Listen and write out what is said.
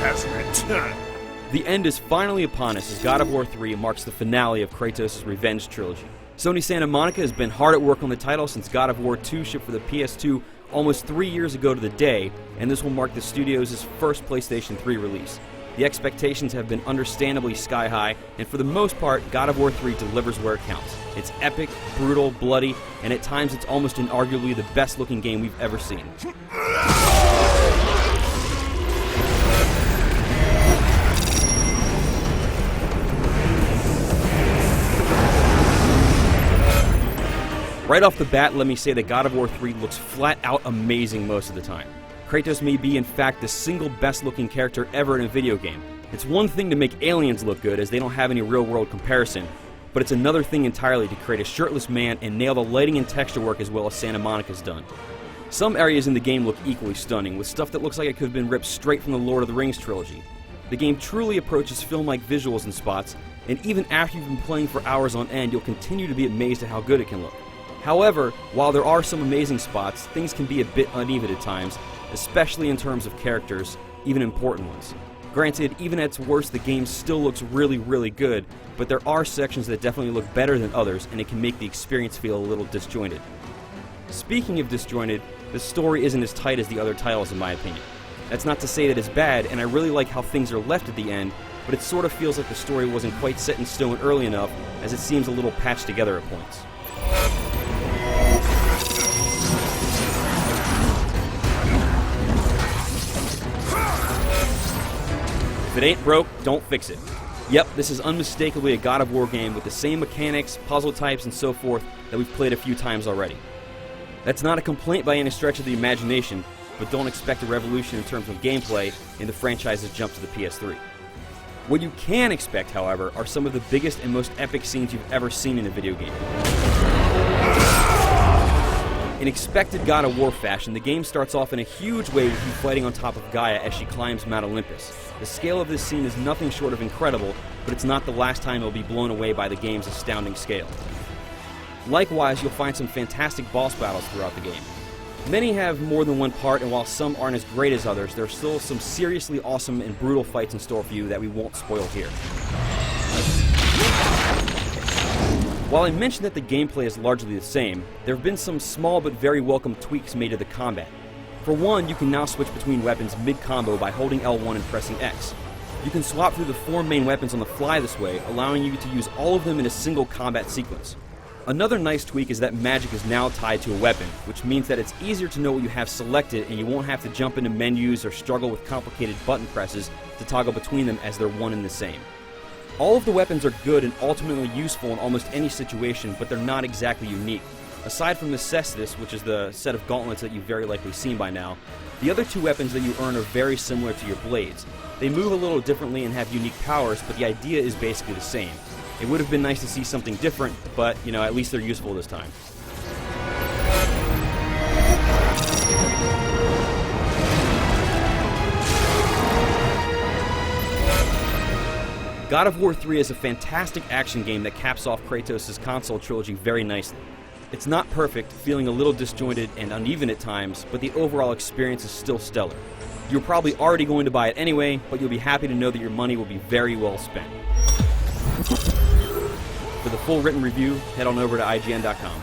has returned. The end is finally upon us as God of War 3 marks the finale of Kratos' Revenge trilogy. Sony Santa Monica has been hard at work on the title since God of War 2 shipped for the PS2 almost 3 years ago to the day, and this will mark the studio's first PlayStation 3 release. The expectations have been understandably sky high, and for the most part, God of War 3 delivers where it counts. It's epic, brutal, bloody, and at times it's almost inarguably the best looking game we've ever seen. Right off the bat, let me say that God of War 3 looks flat out amazing most of the time. Kratos may be in fact the single best looking character ever in a video game. It's one thing to make aliens look good as they don't have any real world comparison, but it's another thing entirely to create a shirtless man and nail the lighting and texture work as well as Santa Monica's done. Some areas in the game look equally stunning, with stuff that looks like it could have been ripped straight from the Lord of the Rings trilogy. The game truly approaches film-like visuals in spots, and even after you've been playing for hours on end, you'll continue to be amazed at how good it can look. However, while there are some amazing spots, things can be a bit uneven at times, especially in terms of characters, even important ones. Granted, even at its worst, the game still looks really, really good, but there are sections that definitely look better than others, and it can make the experience feel a little disjointed. Speaking of disjointed, the story isn't as tight as the other titles in my opinion. That's not to say that it's bad, and I really like how things are left at the end, but it sort of feels like the story wasn't quite set in stone early enough, as it seems a little patched together at points. If it ain't broke, don't fix it. Yep, this is unmistakably a God of War game with the same mechanics, puzzle types, and so forth that we've played a few times already. That's not a complaint by any stretch of the imagination, but don't expect a revolution in terms of gameplay in the franchise's jump to the PS3. What you can expect, however, are some of the biggest and most epic scenes you've ever seen in a video game. In expected God of War fashion, the game starts off in a huge way with you fighting on top of Gaia as she climbs Mount Olympus. The scale of this scene is nothing short of incredible, but it's not the last time you'll be blown away by the game's astounding scale. Likewise, you'll find some fantastic boss battles throughout the game. Many have more than one part, and while some aren't as great as others, there are still some seriously awesome and brutal fights in store for you that we won't spoil here. While I mentioned that the gameplay is largely the same, there have been some small but very welcome tweaks made to the combat. For one, you can now switch between weapons mid-combo by holding L1 and pressing X. You can swap through the 4 main weapons on the fly this way, allowing you to use all of them in a single combat sequence. Another nice tweak is that magic is now tied to a weapon, which means that it's easier to know what you have selected and you won't have to jump into menus or struggle with complicated button presses to toggle between them as they're one and the same. All of the weapons are good and ultimately useful in almost any situation, but they're not exactly unique. Aside from the Cestus, which is the set of gauntlets that you've very likely seen by now, the other 2 weapons that you earn are very similar to your blades. They move a little differently and have unique powers, but the idea is basically the same. It would have been nice to see something different, but, at least they're useful this time. God of War 3 is a fantastic action game that caps off Kratos' console trilogy very nicely. It's not perfect, feeling a little disjointed and uneven at times, but the overall experience is still stellar. You're probably already going to buy it anyway, but you'll be happy to know that your money will be very well spent. For the full written review, head on over to IGN.com.